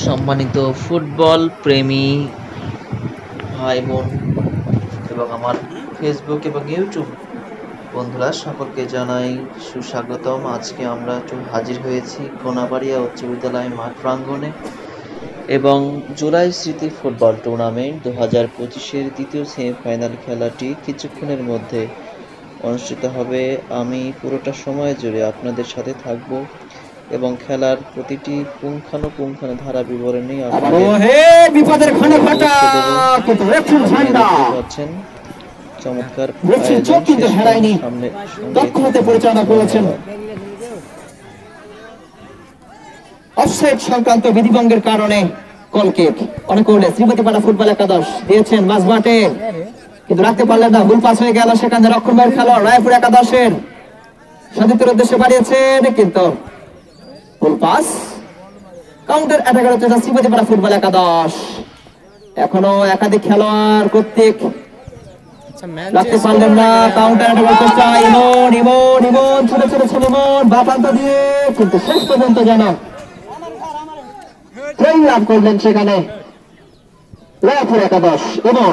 সম্মানিত ফুটবল প্রেমী ভাই বোন এবং আমার ফেসবুক এবং ইউটিউব বন্ধুরা সকলকে জানাই সুস্বাগতম। আজকে আমরা হাজির হয়েছি কোনাবাড়িয়া উচ্চ বিদ্যালয় মাঠ প্রাঙ্গণে এবং জুলাই স্মৃতি ফুটবল টুর্নামেন্ট 2025-এর দ্বিতীয় সেমিফাইনাল খেলাটি কিছুক্ষণের মধ্যে অনুষ্ঠিত হবে। আমি পুরোটা সময় জুড়ে আপনাদের সাথে থাকব এবং খেলার প্রতিটি পুঙ্খানুপুঙ্খ ধারা বিবরণী পাচ্ছেন। চমৎকার সামনে পরিচালনা করেছেন। অফসাইড সংক্রান্ত বিধিভঙ্গের কারণে কলকেট অনেক করলে শ্রীমতীপাড়া ফুটবল একাদশ দিয়েছেন মাঝমাঠে, কিন্তু রাখতে পারলেন না। ভুল পাস হয়ে গেল, সেখানে রক্ষণভাগের খেলোয়াড় রায়পুর একাদশের সতীর্থের উদ্দেশ্যে বাড়িয়েছেন, কিন্তু ফুল পাস কাউন্টার অ্যাটাক হচ্ছে শ্রীমতীপাড়া ফুটবল একাদশ। এখনো একাধিক খেলোয়াড় কর্তৃক রাখতে পারলেন না। কাউন্টার অ্যাটাক চেষ্টা, ইমন ইমন ইমন ছুটে ছুটেছেন ইমন বাপান্ত দিয়ে, কিন্তু শেষ পর্যন্ত যেন লাভ করলেন সেখানে রায়পুর একাদশ। এবং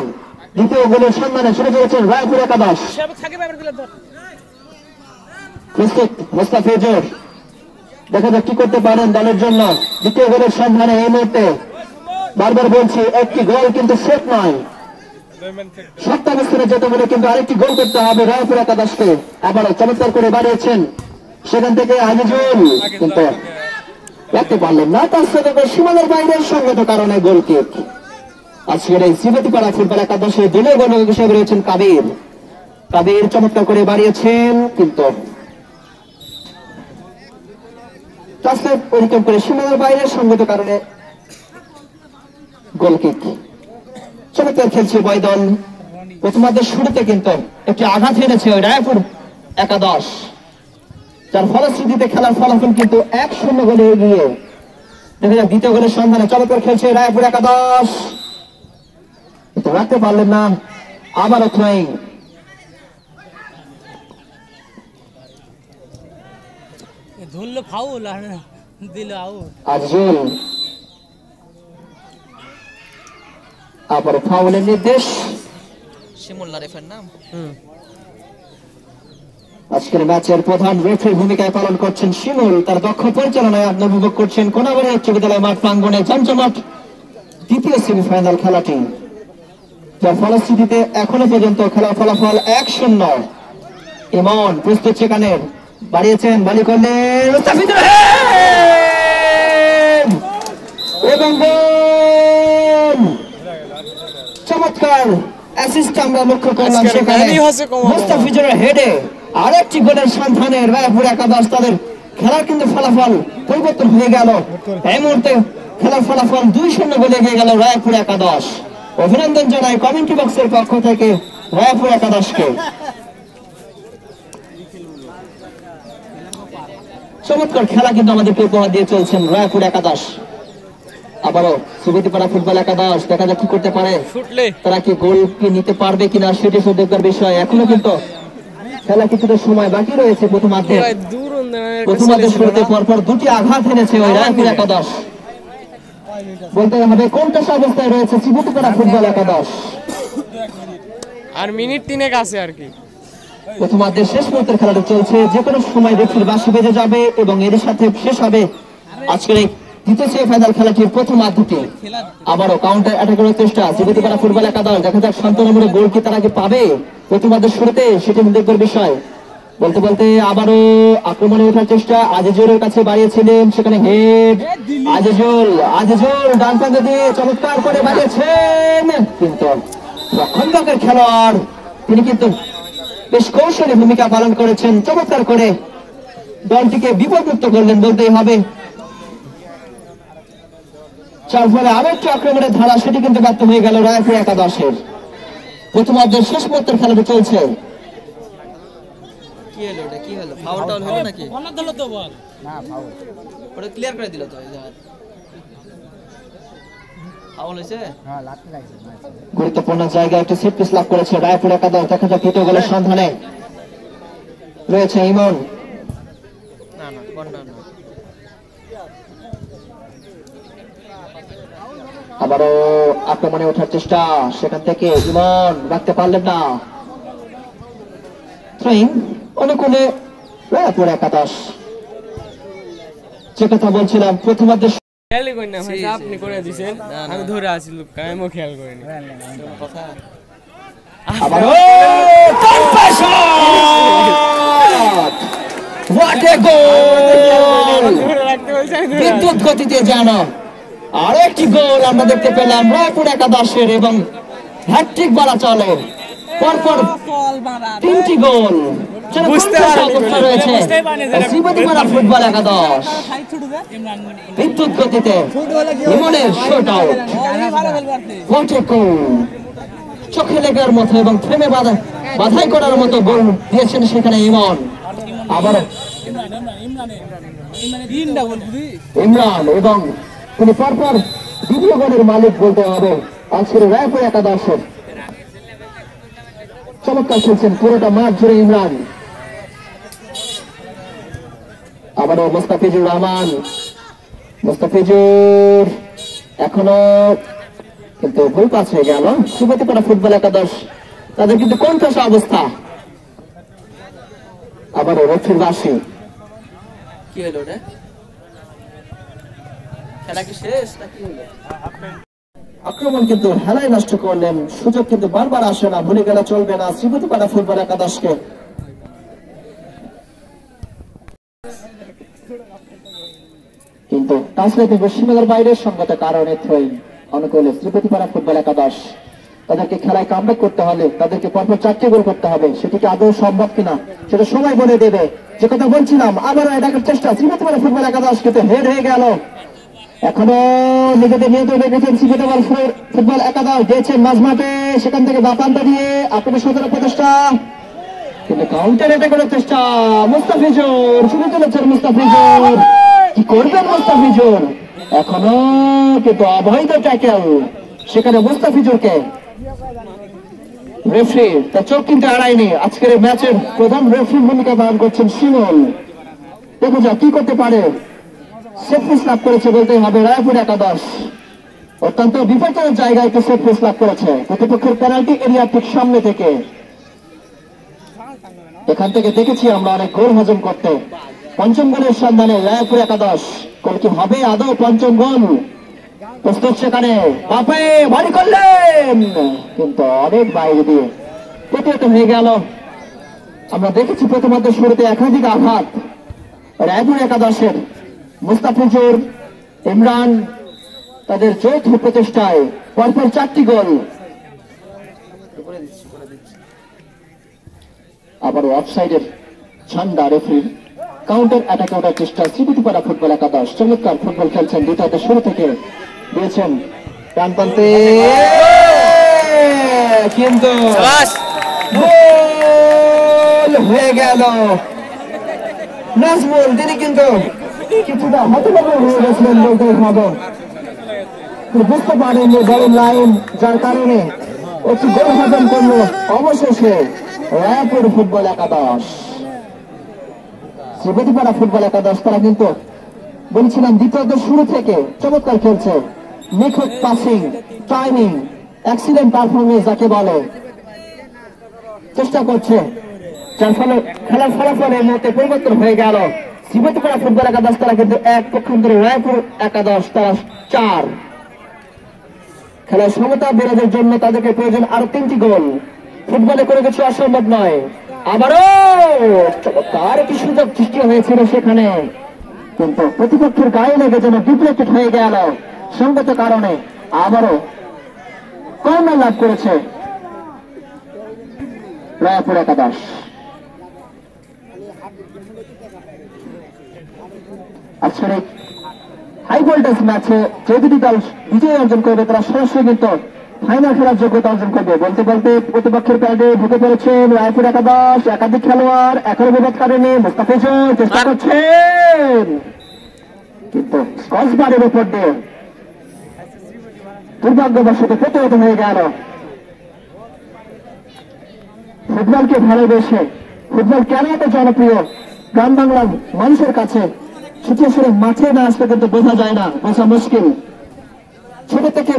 দ্বিতীয় গোলের সন্ধানে ছুটে চলেছেন রায়পুর একাদশ। প্রস্তুত মোস্তাফিজুর, দেখা যাক কি করতে পারেন দলের জন্য। দ্বিতীয় গোলের সন্ধানে এই মুহূর্তে বারবার বলছি, একটি গোল কিন্তু সেট নয়, সপ্তাহে যেতে হলে কিন্তু আরেকটি গোল করতে হবে রায়পুর একাদশকে। আবারও চমৎকার করে বাড়িয়েছেন, সেখান থেকে আজিজুল কিন্তু রাখতে পারলেন না। তার সাথে সীমানার বাইরের সঙ্গত কারণে গোল কিক। আজকের এই শ্রীমতীপাড়া ফুটবল একাদশের দলীয় গোলরক্ষক হিসেবে রয়েছেন কাবির। কাবির চমৎকার করে বাড়িয়েছেন, কিন্তু পরিক্রম করে সীমানার বাইরের সঙ্গত কারণে গোল কিক। চমৎকার খেলছে বয়দল। প্রথমার্ধের শুরুতে কিন্তু একটি আঘাত এনেছে ওই রায়পুর একাদশ, যার ফলশ্রুতিতে খেলার ফলাফল কিন্তু 1-0 গোলে এগিয়ে। দেখা যাক দ্বিতীয় গোলের সন্ধানে চমৎকার খেলছে রায়পুর একাদশ, কিন্তু রাখতে পারলেন না। আবারও থ্রোয়িং, ধরলো ফাউল আর দিল আউট। আজিজুল আবার ফাউলের নির্দেশ। শিমুল্লা রেফার নাম। আজকের ম্যাচের প্রধান রেফারির ভূমিকায় পালন করছেন শিমুল। তার দক্ষ পরিচালনায় আপনি উপভোগ করছেন কোনাবাড়িয়া উচ্চ বিদ্যালয় মাঠ প্রাঙ্গণে জমজমাট দ্বিতীয় সেমিফাইনাল খেলাটি, যার ফলশ্রুতিতে এখনো পর্যন্ত খেলার ফলাফল 1-0। ইমন প্রস্তুত, সেখানে বাড়িয়েছেন, বালি করলেন এবং চমৎকার অ্যাসিস্ট আমরা লক্ষ্য করলাম সেখানে মুস্তাফিজুরের হেডে। আরেকটি গোলের সন্ধানে রায়পুর একাদশ, তাদের খেলার কিন্তু ফলাফল পরিবর্তন হয়ে গেল। এই মুহূর্তে খেলার ফলাফল 2-0 গোলে এগিয়ে গেল রায়পুর একাদশ। অভিনন্দন জানাই কমেন্ট্রি বক্সের পক্ষ থেকে রায়পুর একাদশকে। চমৎকার খেলা কিন্তু আমাদেরকে উপহার দিয়ে চলছেন রায়পুর একাদশ। আবারও শ্রীমতীপাড়া ফুটবল একাদশ, দেখা যাক কি করতে পারে, তারা কি গোল কি নিতে পারবে কিনা সেটি দেখবার বিষয়। এখনো কিন্তু খেলা কিছুটা সময় বাকি রয়েছে। প্রথমার্ধে শুরুতে পরপর দুটি আঘাত এনেছে ওই রায়পুর একাদশ। বলতে হবে কোনটা অবস্থায় রয়েছে শ্রীমতীপাড়া ফুটবল একাদশ। আর মিনিট 3 আছে আর কি। প্রথমার্ধের শেষ মুহূর্তের খেলাটা চলছে, যে কোনো সময় রেফারির বাঁশি বেজে যাবে এবং এর সাথে শেষ হবে আজকের এই দ্বিতীয় সেমিফাইনাল খেলাটির প্রথমার্ধটি। আবারও কাউন্টার অ্যাটাক করার চেষ্টা শ্রীমতীপাড়া ফুটবল একাদশ। দেখা যাক শান্তনমূলক গোল কি তারা কি পাবে প্রথমার্ধের শুরুতে, সেটি দেখবার বিষয়। বলতে বলতে আবারও আক্রমণে ওঠার চেষ্টা, আজিজুলের কাছে বাড়িয়েছিলেন, সেখানে হেড আজিজুল ডান প্রান্ত দিয়ে চমৎকার করে বাড়িয়েছেন, কিন্তু রক্ষণভাগের খেলোয়াড় তিনি কিন্তু বেশ কৌশলী ভূমিকা পালন করেছেন, চমৎকার করে দলটিকে বিপদমুক্ত করলেন বলতেই হবে। যার ফলে আরেকটি আক্রমণের ধারা সেটি কিন্তু ব্যর্থ হয়ে গেল রায়পুর একাদশের। প্রথমার্ধের শেষ মুহূর্তের খেলাটি চলছে। কি হলো এটা, কি হলো? ফাউল টাউল হলো নাকি? অনেক হলো তো বল না, ফাউল ওটা ক্লিয়ার করে দিল তো। ফাউল হয়েছে, হ্যাঁ লাগতে লাগছে। গুরুত্বপূর্ণ জায়গায় একটি সেট পিস লাভ করেছে রায়পুর একাদশ। দেখা যাক দ্বিতীয় গোলের সন্ধানে রয়েছে ইমন। না না, কর্নার না। আবারও আক্রমণে ওঠার চেষ্টা, সেখান থেকে ইমন রাখতে পারলেন না। অনুকূলে রায়পুর একাদশ। যে কথা বলছিলাম প্রথমার্ধে খেয়ালই করি না ভাই, আপনি করে দিয়েছেন, আমি ধরে আছি লোক, আমিও খেয়াল করিনি। আবারও What a goal! ধরে রাখতে বলছে, আমি ধরে আছি। বিদ্যুৎ গতিতে জানো আরো একটি গোল আমরা দেখতে পেলাম রায়পুর একাদশের, এবং হ্যাটট্রিক বলা চলে। পরপর 3টি গোল বুঝতে পারিনি, অবস্থা রয়েছে শ্রীপতিপাড়া ফুটবল একাদশ। বিদ্যুৎ গতিতে ইমনের shot out. What a goal! চোখে লেগার মতো এবং ফ্রেমে বাধাই করার মতো গোল দিয়েছেন সেখানে ইমন। আবার ইমরান, এবং তিনি পরপর দ্বিতীয় গোলের মালিক বলতে হবে আজকের রায়পুর একাদশের। চমৎকার খেলছেন পুরোটা মাঠ জুড়ে ইমরান। আবারও মোস্তাফিজুর রহমান, মোস্তাফিজুর এখনো কিন্তু ভুল পাস হয়ে গেল। শ্রীপতিপাড়া ফুটবল একাদশ তাদের কিন্তু কণ্ঠসা অবস্থা। আবারও রফির বাসী, কি হলো রে, খেলা কি শেষ নাকি হলো? আক্রমণ কিন্তু হেলায় নষ্ট করলেন, সুযোগ কিন্তু বারবার আসে না, ভুলে গেলে চলবে না শ্রীপতিপাড়া ফুটবল একাদশকে। কিন্তু টাচলাইনের সীমানার বাইরের সঙ্গত কারণে থ্রোইং অনুকূলে শ্রীপতিপাড়া ফুটবল একাদশ। তাদেরকে খেলায় কামব্যাক করতে হলে তাদেরকে পরপর 4টি গোল করতে হবে, সেটি কি আদৌ সম্ভব কিনা সেটা সময় বলে দেবে। যে কথা বলছিলাম, আবারও এটার চেষ্টা শ্রীপতিপাড়া ফুটবল একাদশ, কিন্তু হেড হয়ে গেল। এখনো নিজেদের নিয়ন্ত্রণ রেখেছেন শ্রীপতিপাড়া ফুটবল একাদশ, দিয়েছেন মাঝমাঠে, সেখান থেকে বাপান্ত দিয়ে আপনাদের সতেরো প্রচেষ্টা, কিন্তু কাউন্টার এটা করার চেষ্টা মুস্তাফিজুর, শুরু করেছেন মুস্তাফিজুর, কি করবেন মুস্তাফিজুর, এখনো কিন্তু অবৈধ ট্যাকেল সেখানে মুস্তাফিজুরকে। রেফারি তার চোখ কিন্তু এড়ায়নি, আজকের ম্যাচের প্রধান রেফারির ভূমিকা পালন করছেন শিমুল। দেখো যা কি করতে পারে, সেট পিস লাভ করেছে বলতে হবে রায়পুর একাদশ। অত্যন্ত বিপজ্জনক জায়গায় একটু সেট পিস লাভ করেছে প্রতিপক্ষের পেনাল্টি এরিয়ার ঠিক সামনে থেকে। এখান থেকে দেখেছি আমরা অনেক গোল হজম করতে। পঞ্চম গোলের সন্ধানে রায়পুর একাদশ, গোল কি হবে আদৌ পঞ্চম গোল? প্রস্তুত সেখানে বাপে বাড়ি করলেন, কিন্তু অনেক বাইরে দিয়ে প্রতিহত হয়ে গেল। আমরা দেখেছি প্রথমার্ধের শুরুতে একাধিক আঘাত রায়পুর একাদশের। মুস্তাফিজুর, ইমরান তাদের যৌথ প্রচেষ্টায় পরপর 4টি গোল। আবার অফসাইডের ঝান্ডা রেফারির। কাউন্টার অ্যাটাকে ওঠার চেষ্টা শ্রীপতিপাড়া ফুটবল একাদশ, চমৎকার ফুটবল খেলছেন, দ্বিতীয়ার্ধের শুরু থেকে দিয়েছেন প্রাণপ্রান্তে, কিন্তু গোল হয়ে গেল। নাজমুল তিনি কিন্তু কিছুটা হতভম্ব হয়ে গেছিলেন বলতে হবে, বুঝতে পারেননি বলের লাইন, যার কারণে একটি গোল হজম করলো অবশেষে রায়পুর ফুটবল একাদশ। শ্রীপতিপাড়া ফুটবল একাদশ তারা কিন্তু বলছিলাম দ্বিতীয়ার্ধের শুরু থেকে চমৎকার খেলছে, নিখুঁত পাসিং, টাইমিং, এক্সিলেন্ট পারফরমেন্স যাকে বলে, চেষ্টা করছে, যার ফলে খেলার ফলাফলের মধ্যে পরিবর্তন হয়ে গেল। শ্রীপতিপাড়া ফুটবল একাদশ তারা কিন্তু 1, পক্ষান্তরে রায়পুর একাদশ তারা 4। খেলার সমতা বিরোধের জন্য তাদেরকে প্রয়োজন আরো 3টি গোল। ফুটবলে করে কিছু অসম্ভব নয়। আবারও চমৎকার একটি সুযোগ সৃষ্টি হয়েছিল সেখানে, কিন্তু প্রতিপক্ষের গায়ে লেগে যেন ডিফ্লেক্টেড হয়ে গেল সঙ্গত কারণে। আবারও কর্নার লাভ করেছে রায়পুর একাদশ। আজকের হাই ভোল্টেজ ম্যাচে যে দুটি দল বিজয় অর্জন করবে তারা সরাসরি কিন্তু ফাইনাল খেলার যোগ্যতা অর্জন করবে। বলতে বলতে প্রতিপক্ষের প্যাডে ঢুকে পড়েছেন রায়পুর একাদশ, একাধিক খেলোয়াড়, এখনো বিবাদ কারেনি, মুস্তাফিজুর চেষ্টা করছেন, কিন্তু ক্রসবারের উপর দিয়ে দুর্ভাগ্যবশত প্রতিহত হয়ে গেল। ফুটবলকে ভালোবেসে, ফুটবল কেন এত জনপ্রিয় গ্রাম বাংলার মানুষের কাছে, সেটি আসলে মাঠে না আসলে কিন্তু বোঝা যায় না, বোঝা মুশকিল। ছোট থেকে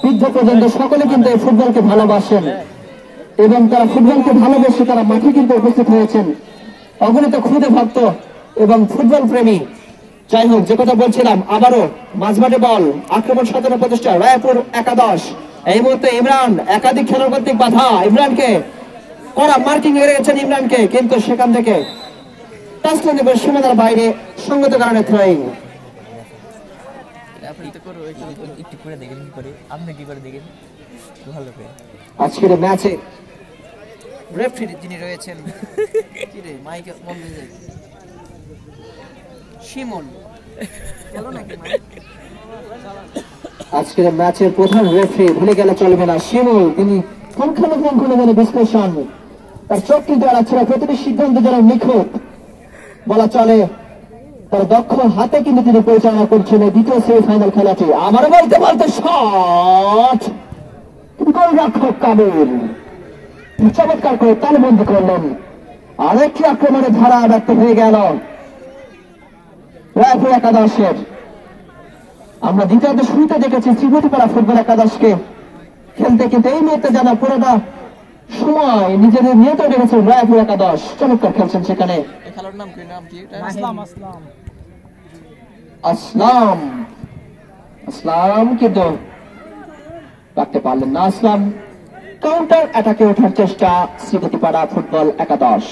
বৃদ্ধ পর্যন্ত সকলে কিন্তু এই ফুটবলকে ভালোবাসেন এবং তারা ফুটবলকে ভালোবেসে তারা মাঠে কিন্তু উপস্থিত হয়েছেন, অগণিত ক্ষুদে ভক্ত এবং ফুটবল প্রেমী। যাই হোক, যে কথা বলছিলাম, আবারও মাঝমাঠে বল, আক্রমণ সাজানো প্রচেষ্টা, রায়পুর একাদশ। এই মুহূর্তে ইমরান, একাধিক খেলোয়াড় কর্তৃক বাধা, ইমরানকে কড়া মার্কিং এ গেছেন ইমরানকে, কিন্তু সেখান থেকে সীমানার বাইরে সঙ্গত কারণে থ্রোয়িং। আজকের ম্যাচে রেফারি যিনি রয়েছেন শিমুল, আজকের ম্যাচের প্রধান রেফারি ভুলে গেলে চলবে না, শিমুল। তিনি পুঙ্খানুপুঙ্খানুভাবে বিশ্লেষণ, তার চোখ কিন্তু এড়াচ্ছিল, প্রতিটি সিদ্ধান্ত যেন নিখুঁত বলা চলে, তার দক্ষ হাতে কিন্তু তিনি পরিচালনা করছেন দ্বিতীয় সেমিফাইনাল খেলাটি। আমার বলতে বলতে শট, গোলরক্ষক কাবিল চমৎকার করে তালবন্দি করলেন। আরেকটি আক্রমণের ধারা ব্যক্ত হয়ে গেল রায়পুর একাদশের। আমরা দ্বিতীয়ার্ধ শুরুতে দেখেছি শ্রীমতীপাড়া ফুটবল একাদশকে খেলতে, কিন্তু এই মুহূর্তে জানা পুরোটা সময় নিজেদের নিয়ন্ত্রণ রেখেছেন রায়পুর একাদশ। চমৎকার খেলছেন সেখানে আসলাম, আসলাম কিন্তু রাখতে পারলেন না। আসলাম কাউন্টার অ্যাটাকে ওঠার চেষ্টা শ্রীমতীপাড়া ফুটবল একাদশ।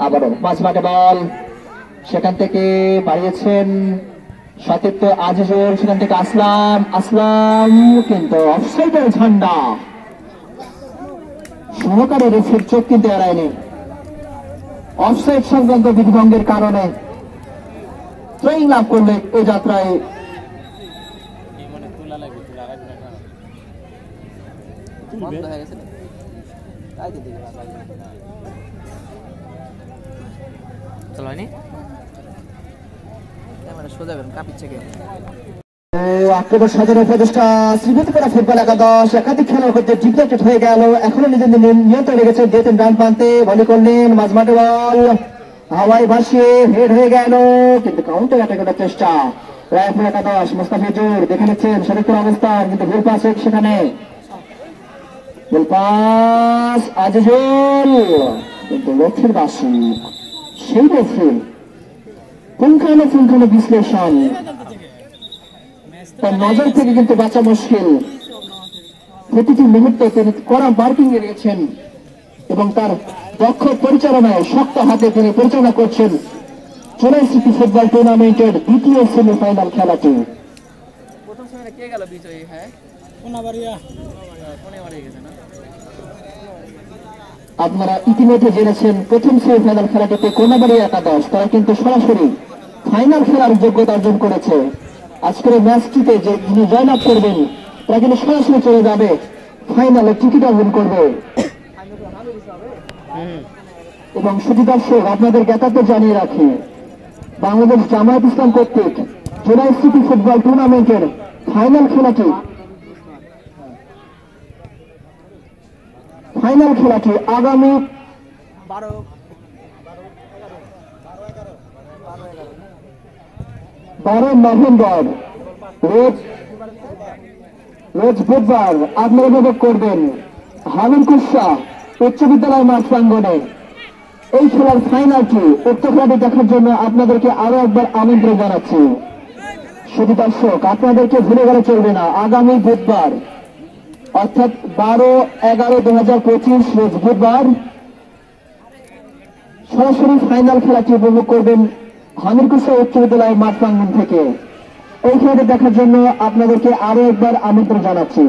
আবারও মাঝমাঠে বল, সেখান থেকে বাড়িয়েছেন সতীর্থ আজিজুল, সেখান থেকে আসলাম, আসলাম কিন্তু অফসাইডের ঝান্ডা, সহকারী রেফারির চোখ কিন্তু এড়ায়নি। অফসাইড সংক্রান্ত বিধিভঙ্গের কারণে ট্রেনিং লাভ করলে এই যাত্রায় আক্রমণ সাজানোর প্রচেষ্টা শ্রীমতীপাড়া ফুটবল একাদশ। একাধিক খেলোয়াড় করতে ডিফ্লেক্টেড হয়ে গেল, এখনো নিজেদের নিয়ন্ত্রণ রেখেছে, দিয়েছেন ডান প্রান্তে, বলি করলেন মাঝমাঠে বল, হাওয়ায় ভাসিয়ে হেড হয়ে গেল, কিন্তু কাউন্টার অ্যাটাক করার চেষ্টা রায়পুর একাদশ। মুস্তাফিজুর দেখে নিচ্ছেন শরীফের অবস্থান, কিন্তু ভুল পাস সেখানে, ভুল পাস আজিজুল, কিন্তু লক্ষ্যের বাসী সেই রেফারি পুঙ্খানুপুঙ্খানু বিশ্লেষণ, তার নজর থেকে কিন্তু বাঁচা মুশকিল। প্রতিটি মুহূর্তে তিনি কড়া মার্কিং এ রয়েছেন এবং তার দক্ষ পরিচালনায় শক্ত হাতে তিনি পরিচালনা করছেন চেন্নাই সিটি ফুটবল টুর্নামেন্টের দ্বিতীয় সেমিফাইনাল খেলাটি। আপনারা ইতিমধ্যে জেনেছেন প্রথম সেমিফাইনাল খেলাটিতে কোনাবাড়ি একাদশ তারা কিন্তু সরাসরি ফাইনাল খেলার যোগ্যতা অর্জন করেছে। আজকের ম্যাচটিতে যে যিনি জয়লাভ করবেন তারা কিন্তু সরাসরি চলে যাবে ফাইনালে, টিকিট অর্জন করবে। এবং শুধু দর্শক আপনাদের জ্ঞাতার্থ জানিয়ে রাখি, বাংলাদেশ জামায়াত ইসলাম কর্তৃক চেন্নাই সিটি ফুটবল টুর্নামেন্টের ফাইনাল খেলাটি আগামী 12 নভেম্বর রোজ বুধবার আপনারা উপভোগ করবেন হামির কুশা উচ্চ বিদ্যালয় মাঠ প্রাঙ্গণে। এই খেলার ফাইনালটি উক্ত খেলাটি দেখার জন্য আপনাদেরকে আরো একবার আমন্ত্রণ জানাচ্ছি। শুধু দর্শক আপনাদেরকে ভুলে গেলে চলবে না, আগামী বুধবার অর্থাৎ 12/11/2025 রোজ বুধবার সরাসরি ফাইনাল খেলাটি উপভোগ করবেন হামিরকুশা উচ্চ বিদ্যালয় মাঠ প্রাঙ্গণ থেকে। এই খেলাটি দেখার জন্য আপনাদেরকে আরো একবার আমন্ত্রণ জানাচ্ছি।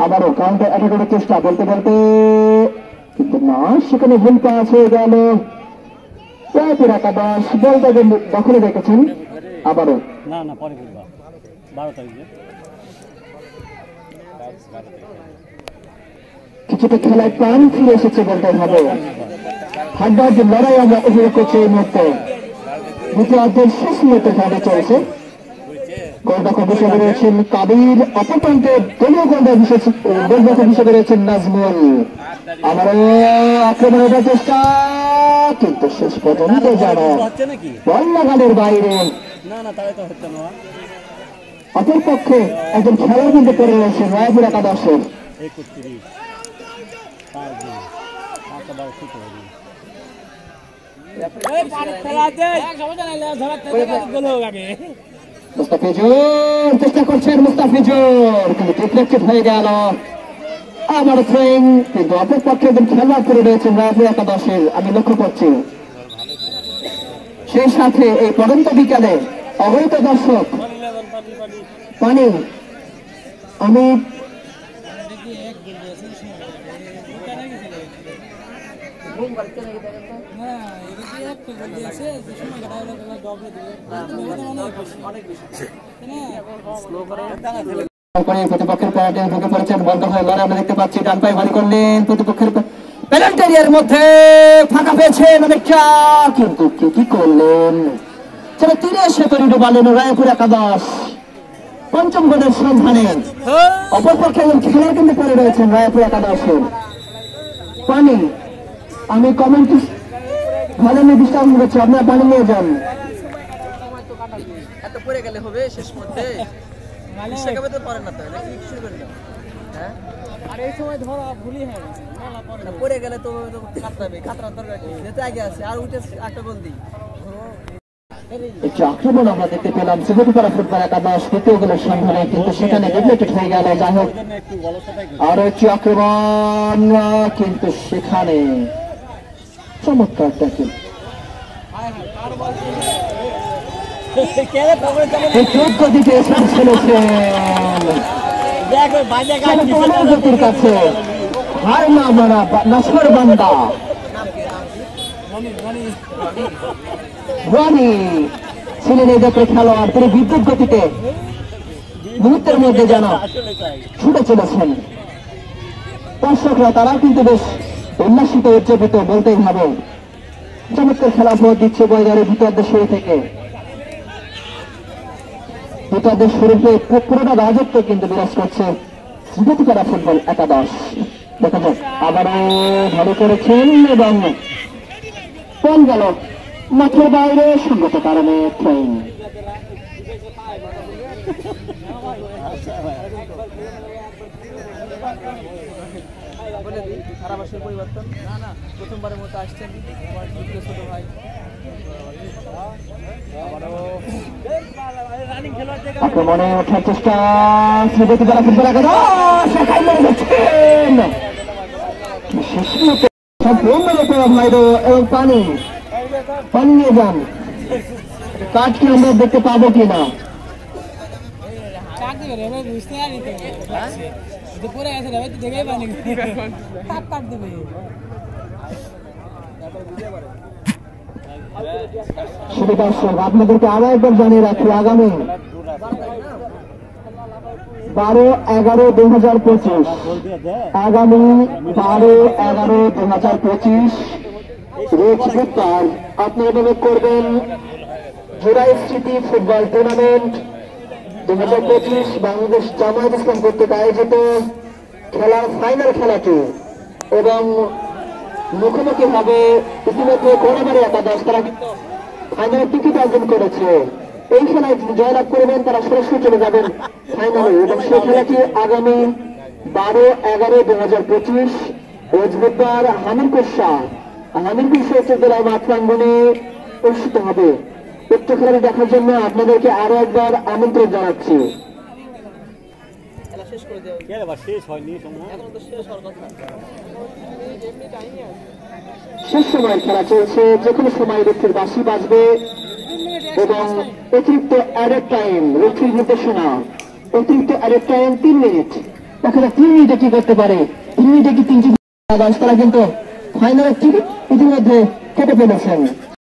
আবারও কাউন্টার অ্যাটাক করার চেষ্টা, বলতে বলতে কিন্তু না, সেখানে ভুল পাস হয়ে গেল। রায়পুর একাদশ বলটা দখলে রেখেছেন। আবারও কিছুটা খেলায় প্রাণ ফিরে এসেছে বলতে হবে। হাড্ডাহাড্ডি লড়াই আমরা উপভোগ করছি এই মুহূর্তে। দ্বিতীয় অর্ধের শেষ মুহূর্তে খেলাটি চলছে। গোলরক্ষক হিসেবে রয়েছেন কাবির, অপর প্রান্তে দলীয় গোলরক্ষক হিসেবে রয়েছেন নাজমুল। আমারও আক্রমণের চেষ্টা, কিন্তু শেষ পর্যন্ত যেন বল লাগানোর বাইরে। অপর পক্ষে একজন খেলোয়াড় কিন্তু পড়ে রয়েছে রায়পুর একাদশের। মুস্তাফিজুর চেষ্টা করছেন, মুস্তাফিজুর কিন্তু ডিফ্লেক্টেড হয়ে গেল। আবার থ্রোয়িং, কিন্তু অপর পক্ষে একজন খেলোয়াড় পড়ে রয়েছেন রায়পুর একাদশের, আমি লক্ষ্য করছি। সেই সাথে এই পড়ন্ত বিকালে অবৈধ দর্শক পানি, আমি প্রতিপক্ষের প্যারাটে ঢুকে পড়েছেন, বন্ধ হয়ে লড়াই আমরা দেখতে পাচ্ছি। ডান পায়ে ভারী করলেন, প্রতিপক্ষের পেনাল্টি এরিয়ার মধ্যে ফাঁকা পেয়েছেন অনেকটা, কিন্তু কি করলেন, সেটা তীরে এসে তৈরি ডুবালেন রায়পুর একাদশ পঞ্চম গোলের সন্ধানে। অপরপক্ষে একজন খেলোয়াড় কিন্তু পড়ে রয়েছেন রায়পুর একাদশের। পানি, আমি কমেন্ট ভালো নির্দিষ্ট করছি, আপনারা পানি নিয়ে যান। এত পড়ে গেলে হবে শেষ মধ্যে সেভাবে তো পারে না, তাই না? শুরু করে দাও। হ্যাঁ, আর এই সময় ধরা ভুলই হয় না, পড়ে গেলে তো কাটতে হবে, খাতরা দরকার যেতে আগে আছে আর উঠে একটা গোল দিই। একটি আক্রমণ আমরা দেখতে পেলাম সিলেটপাড়া ফুটবল একাদশ তৃতীয় গোলের সন্ধানে, কিন্তু সেখানে রিফ্লেক্টেড হয়ে গেল। যাই হোক, আরো একটি আক্রমণ, কিন্তু সেখানে চমৎকার ট্যাকল। কাছে হার না মারা নাসর বান্দা রানি ছিলেন এই জাতীয় খেলোয়াড়, তিনি বিদ্যুৎ গতিতে মুহূর্তের মধ্যে যেন ছুটে চলেছেন। দর্শকরা তারাও কিন্তু বেশ উল্লাসিত উজ্জীবিত বলতেই হবে। চমৎকার খেলা ভোট দিচ্ছে বয়গারের ভিতরদের শুরু থেকে, ভিতরদের শুরুতে পুরোটা রাজত্ব কিন্তু বিরাজ করছে সিলেটপাড়া ফুটবল একাদশ। দেখা যাক, আবারও ভালো করেছেন এবং বল গেল মাঠের বাইরে সঙ্গত কারণে থ্রোয়িং। ধারাভাষ্যের পরিবর্তন না, প্রথমবারের মতো আসছেন ছোট ভাই। আক্রমণে ওঠার চেষ্টা সিলেটপাড়া ফুটবল একাদশ, এবং পানি পানি নিয়ে যান। কাজ কি আমরা দেখতে পাবো কিনা? শুধু দর্শক আপনাদেরকে আরো একবার জানিয়ে রাখি, আগামী 12-11-2025 আগামী 12-11-2025 রোজ বুধবার আপনারা উপভোগ করবেন জোড়াই স্মৃতি ফুটবল টুর্নামেন্ট 2025 বাংলাদেশ জামায়াত ইসলাম কর্তৃক আয়োজিত খেলার ফাইনাল খেলাটি, এবং মুখোমুখি হবে ইতিমধ্যে কোনাবাড়ি একাদশ, তারা কিন্তু ফাইনালের টিকিট অর্জন করেছে। এই খেলায় জয়লাভ করবেন তারা সরাসরি চলে যাবেন ফাইনালে, এবং সেই খেলাটি আগামী 12-11-2025 রোজ বুধবার হামিরপুর জেলার মাঠ প্রাঙ্গণে অনুষ্ঠিত হবে। উক্ত খেলাটি দেখার জন্য আপনাদেরকে আরো একবার আমন্ত্রণ জানাচ্ছি। শেষ সময়ের খেলা চলছে, যে কোনো সময় রেফারির বাঁশি বাজবে এবং অতিরিক্ত অ্যাডেড টাইম রেফারির নির্দেশনা, অতিরিক্ত অ্যাডেড টাইম 3 মিনিট। দেখা যাক 3 মিনিটে কি করতে পারে। 3 মিনিটে কি 3টি তারা কিন্তু ফাইনালের টিকিট ইতিমধ্যে কেটে ফেলেছেন।